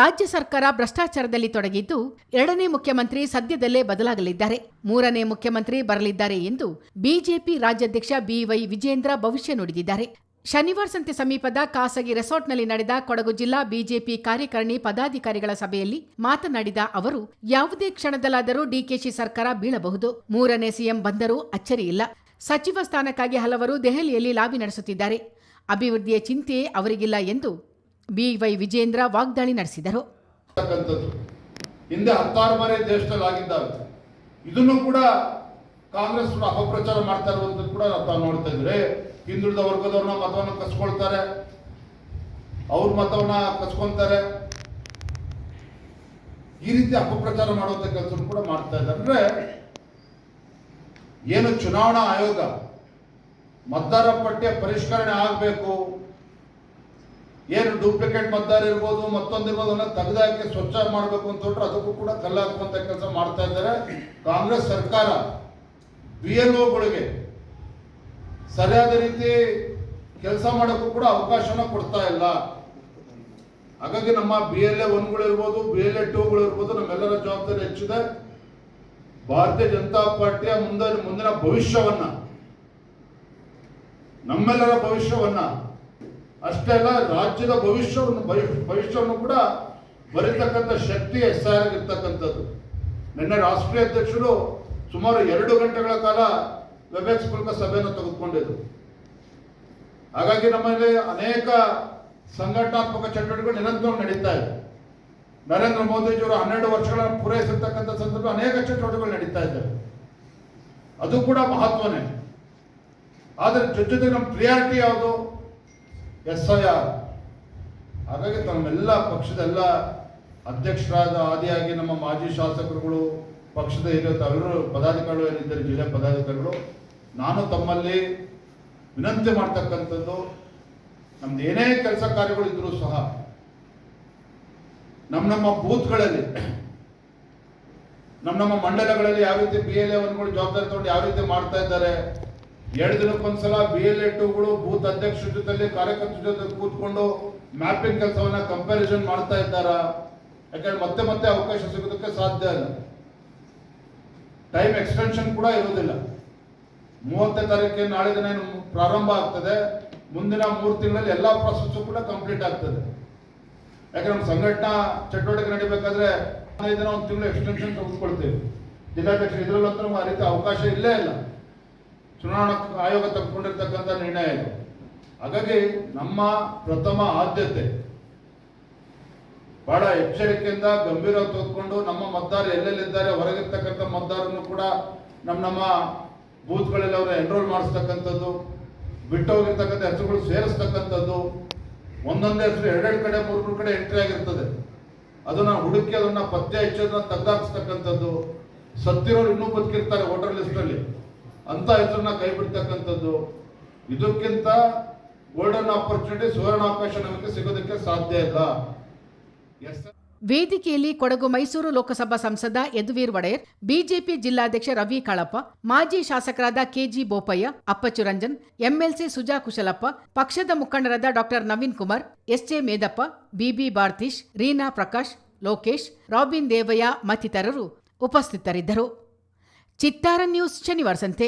ರಾಜ್ಯ ಸರ್ಕಾರ ಭ್ರಷ್ಟಾಚಾರದಲ್ಲಿ ತೊಡಗಿದ್ದು, 2ನೇ ಮುಖ್ಯಮಂತ್ರಿ ಸದ್ಯದಲ್ಲೇ ಬದಲಾಗಲಿದ್ದಾರೆ, 3ನೇ ಮುಖ್ಯಮಂತ್ರಿ ಬರಲಿದ್ದಾರೆ ಎಂದು ಬಿಜೆಪಿ ರಾಜ್ಯಾಧ್ಯಕ್ಷ ಬಿವೈ ವಿಜೇಂದ್ರ ಭವಿಷ್ಯ ನುಡಿದಿದ್ದಾರೆ. ಶನಿವಾರ ಸಂತೆ ಸಮೀಪದ ಖಾಸಗಿ ರೆಸಾರ್ಟ್ನಲ್ಲಿ ನಡೆದ ಕೊಡಗು ಜಿಲ್ಲಾ ಬಿಜೆಪಿ ಕಾರ್ಯಕಾರಿಣಿ ಪದಾಧಿಕಾರಿಗಳ ಸಭೆಯಲ್ಲಿ ಮಾತನಾಡಿದ ಅವರು, ಯಾವುದೇ ಕ್ಷಣದಲ್ಲಾದರೂ ಡಿಕೆಶಿ ಸರ್ಕಾರ ಬೀಳಬಹುದು. 3ನೇ ಸಿಎಂ ಬಂದರೂ ಅಚ್ಚರಿಯಿಲ್ಲ. ಸಚಿವ ಸ್ಥಾನಕ್ಕಾಗಿ ಹಲವರು ದೆಹಲಿಯಲ್ಲಿ ಲಾಬಿ ನಡೆಸುತ್ತಿದ್ದಾರೆ. ಅಭಿವೃದ್ಧಿಯ ಚಿಂತೆಯೇ ಅವರಿಗಿಲ್ಲ ಎಂದು ಬಿವೈ ವಿಜೇಂದ್ರ ವಾಗ್ದಾಳಿ ನಡೆಸಿದರು. ಹಿಂದೆ 16 ಬಾರಿ ದೇಶದಲ್ಲಿ ಆಗಿದ್ದಾವೆ. ಇದನ್ನು ಕೂಡ ಕಾಂಗ್ರೆಸ್ ಅಪಪ್ರಚಾರ ಮಾಡ್ತಾ ಇರುವಂತದ್ದು ಕೂಡ ನಾವು ನೋಡ್ತಾ ಇದ್ರೆ, ಹಿಂದುಳಿದ ವರ್ಗದವ್ರನ್ನ ಮತವನ್ನು ಕಸ್ಕೊಳ್ತಾರೆ, ಅವ್ರ ಮತವನ್ನ ಕಸ್ಕೊಂತಾರೆ, ಈ ರೀತಿ ಅಪಪ್ರಚಾರ ಮಾಡುವಂತ ಕೆಲಸ ಕೂಡ ಮಾಡ್ತಾ ಇದ್ದಾರೆ. ಅಂದ್ರೆ ಏನು ಚುನಾವಣಾ ಆಯೋಗ ಮತದಾರ ಪಟ್ಟಿಯ ಪರಿಷ್ಕರಣೆ ಆಗಬೇಕು, ಏನು ಡೂಪ್ಲಿಕೇಟ್ ಮತದಾರ ಇರ್ಬೋದು, ಮತ್ತೊಂದಿರ್ಬೋದು ಅನ್ನೋ ತೆಗೆದಾಕಿ ಸ್ವಚ್ಛ ಮಾಡಬೇಕು ಅಂತ ಹೊರಟ್ರೆ ಅದಕ್ಕೂ ಕೂಡ ಕಲ್ಲು ಹಾಕುವಂತ ಕೆಲಸ ಮಾಡ್ತಾ ಇದ್ದಾರೆ. ಕಾಂಗ್ರೆಸ್ ಸರ್ಕಾರ BLOಗಳಿಗೆ ಸರಿಯಾದ ರೀತಿ ಕೆಲಸ ಮಾಡೋಕ್ಕೂ ಕೂಡ ಅವಕಾಶನ ಕೊಡ್ತಾ ಇಲ್ಲ. ಹಾಗಾಗಿ ನಮ್ಮ BLA 1ಗಳು ಇರ್ಬೋದು, BLA 2ಗಳು ಇರ್ಬೋದು, ನಮ್ಮೆಲ್ಲರ ಜವಾಬ್ದಾರಿ ಹೆಚ್ಚಿದೆ. ಭಾರತೀಯ ಜನತಾ ಪಾರ್ಟಿಯ ಮುಂದಿನ ಭವಿಷ್ಯವನ್ನ, ನಮ್ಮೆಲ್ಲರ ಭವಿಷ್ಯವನ್ನ ಅಷ್ಟೇ ಅಲ್ಲ, ರಾಜ್ಯದ ಭವಿಷ್ಯವನ್ನು ಕೂಡ ಬರೀತಕ್ಕಂಥ ಶಕ್ತಿ SIR ಇರ್ತಕ್ಕಂಥದ್ದು. ನಿನ್ನೆ ರಾಷ್ಟ್ರೀಯ ಅಧ್ಯಕ್ಷರು ಸುಮಾರು 2 ಗಂಟೆಗಳ ಕಾಲ ವೆಬೆಕ್ಸ್ ಮೂಲಕ ಸಭೆಯನ್ನು ತೆಗೆದುಕೊಂಡಿದ್ರು. ಹಾಗಾಗಿ ನಮ್ಮಲ್ಲಿ ಅನೇಕ ಸಂಘಟನಾತ್ಮಕ ಚಟುವಟಿಕೆಗಳು ನಿರಂತರವಾಗಿ ನಡೀತಾ ಇದೆ. ನರೇಂದ್ರ ಮೋದಿಜಿಯವರು 12 ವರ್ಷಗಳನ್ನು ಪೂರೈಸಿರ್ತಕ್ಕಂಥ ಸಂದರ್ಭ ಅನೇಕ ಚಟುವಟಿಕೆಗಳು ನಡೀತಾ ಇದ್ದಾರೆ. ಅದು ಕೂಡ ಮಹತ್ವನೇ. ಆದರೆ ಜೊತೆಗೆ ನಮ್ಮ ಪ್ರಿಯಾರಿಟಿ ಯಾವುದು? SIR. ಹಾಗಾಗಿ ನಮ್ಮೆಲ್ಲ ಪಕ್ಷದ ಎಲ್ಲ ಅಧ್ಯಕ್ಷರಾದ ಆದಿಯಾಗಿ ನಮ್ಮ ಮಾಜಿ ಶಾಸಕರುಗಳು, ಪಕ್ಷದ ಹಿರಿಯ ತಾವೆಲ್ಲರೂ ಪದಾಧಿಕಾರಿಗಳು ಏನಿದ್ದಾರೆ, ಜಿಲ್ಲೆ ಪದಾಧಿಕಾರಿಗಳು, ನಾನು ತಮ್ಮಲ್ಲಿ ವಿನಂತಿ ಮಾಡ್ತಕ್ಕಂಥದ್ದು, ನಮ್ದು ಏನೇ ಕೆಲಸ ಕಾರ್ಯಗಳು ಇದ್ರೂ ಸಹ ನಮ್ಮ ಬೂತ್ಗಳಲ್ಲಿ, ನಮ್ಮ ಮಂಡಲಗಳಲ್ಲಿ ಯಾವ ರೀತಿ BLA 1ಗಳು ಜವಾಬ್ದಾರಿ ತಗೊಂಡು ಯಾವ ರೀತಿ ಮಾಡ್ತಾ ಇದ್ದಾರೆ, 2 ದಿನಕ್ಕೊಂದ್ಸಲ BLA 2ಗಳು ಬೂತ್ ಅಧ್ಯಕ್ಷರ ಜೊತೆಲಿ ಕಾರ್ಯಕರ್ತರ ಜೊತೆ ಕೂತ್ಕೊಂಡು ಮ್ಯಾಪಿಂಗ್ ಕೆಲಸವನ್ನ ಕಂಪ್ಯಾರಿಸನ್ ಮಾಡ್ತಾ ಇದ್ದಾರಾ? ಯಾಕಂದ್ರೆ ಮತ್ತೆ ಅವಕಾಶ ಸಿಗೋದಕ್ಕೆ ಸಾಧ್ಯ ಇಲ್ಲ. ಟೈಮ್ ಎಕ್ಸ್ಟೆನ್ಷನ್ ಕೂಡ ಇರುವುದಿಲ್ಲ. 30ನೇ ತಾರೀಕಿಗೆ ನಾಳೆ ದಿನ ಪ್ರಾರಂಭ ಆಗ್ತದೆ. ಮುಂದಿನ 3 ತಿಂಗಳಲ್ಲಿ ಎಲ್ಲಾ ಪ್ರಾಸೆಸ್ ಕೂಡ ಕಂಪ್ಲೀಟ್ ಆಗ್ತದೆ. ಯಾಕಂದ್ರೆ ನಮ್ಮ ಸಂಘಟನಾ ಚಟುವಟಿಕೆ ನಡಿಬೇಕಾದ್ರೆ 5 ದಿನ 1 ತಿಂಗಳು ಎಕ್ಸ್ಟೆನ್ಷನ್ ತೆಗೆದುಕೊಳ್ತೇವೆ. ಜಿಲ್ಲಾಧ್ಯಕ್ಷರು ಇದರಲ್ಲಂತೂ ಆ ರೀತಿ ಅವಕಾಶ ಇಲ್ಲೇ ಇಲ್ಲ. ಚುನಾವಣಾ ಆಯೋಗ ತೆಗೆದುಕೊಂಡಿರ್ತಕ್ಕಂಥ ನಿರ್ಣಯ ಇದು. ಹಾಗಾಗಿ ನಮ್ಮ ಪ್ರಥಮ ಆದ್ಯತೆ ಬಹಳ ಎಚ್ಚರಿಕೆಯಿಂದ ಗಂಭೀರವಾಗಿ ತೆಗೆದುಕೊಂಡು ನಮ್ಮ ಮತದಾರರು ಎಲ್ಲೆಲ್ಲಿದ್ದಾರೆ, ಹೊರಗಿರ್ತಕ್ಕಂಥ ಮತದಾರರನ್ನು ಕೂಡ ನಮ್ಮ ಬೂತ್ಗಳಲ್ಲಿ ಅವರ ಎನ್ರೋಲ್ ಮಾಡಿಸ್ತಕ್ಕಂಥದ್ದು, ಬಿಟ್ಟು ಹೋಗಿರ್ತಕ್ಕಂಥ ಹೆಸರುಗಳು ಸೇರಿಸ್ತಕ್ಕಂಥದ್ದು. ಒಂದೊಂದೇ ಹೆಸರು 2 ಕಡೆ 3 ಕಡೆ ಎಂಟ್ರಿ ಆಗಿರ್ತದೆ. ಅದನ್ನ ಹುಡುಕಿ ಅದನ್ನ ಪತ್ತೆ ಹಚ್ಚೋದನ್ನ ತೆಗೆದಾಕಿಸ್ತಕ್ಕಂಥದ್ದು. ಸತ್ತಿರೋರು ಇನ್ನೂ ಬದುಕಿರ್ತಾರೆ ವೋಟರ್ ಲಿಸ್ಟ್ ಅಲ್ಲಿ, ಅಂತ ಹೆಸರನ್ನ ಕೈ ಬಿಡ್ತಕ್ಕಂಥದ್ದು. ಇದಕ್ಕಿಂತ ಗೋಲ್ಡನ್ ಆಪರ್ಚುನಿಟಿ, ಸುವರ್ಣಾವಕಾಶ ನಮಗೆ ಸಿಗೋದಕ್ಕೆ ಸಾಧ್ಯ ಇಲ್ಲ. ವೇದಿಕೆಯಲ್ಲಿ ಕೊಡಗು ಮೈಸೂರು ಲೋಕಸಭಾ ಸಂಸದ ಯದುವೀರ್ ಒಡೆಯರ್, ಬಿಜೆಪಿ ಜಿಲ್ಲಾಧ್ಯಕ್ಷ ರವಿ ಕಾಳಪ್ಪ, ಮಾಜಿ ಶಾಸಕರಾದ KG ಬೋಪಯ್ಯ, ಅಪ್ಪಚ್ಚು ರಂಜನ್, MLC ಸುಜಾ ಕುಶಲಪ್ಪ, ಪಕ್ಷದ ಮುಖಂಡರಾದ ಡಾ Naveen Kumar, SJ Medappa, BB Bharatish, Reena Prakash, Lokesh, Robin Devaiah ಮತ್ತಿತರರು ಉಪಸ್ಥಿತರಿದ್ದರು. ಚಿತ್ತಾರ ನ್ಯೂಸ್, ಶನಿವಾರ ಸಂತೆ.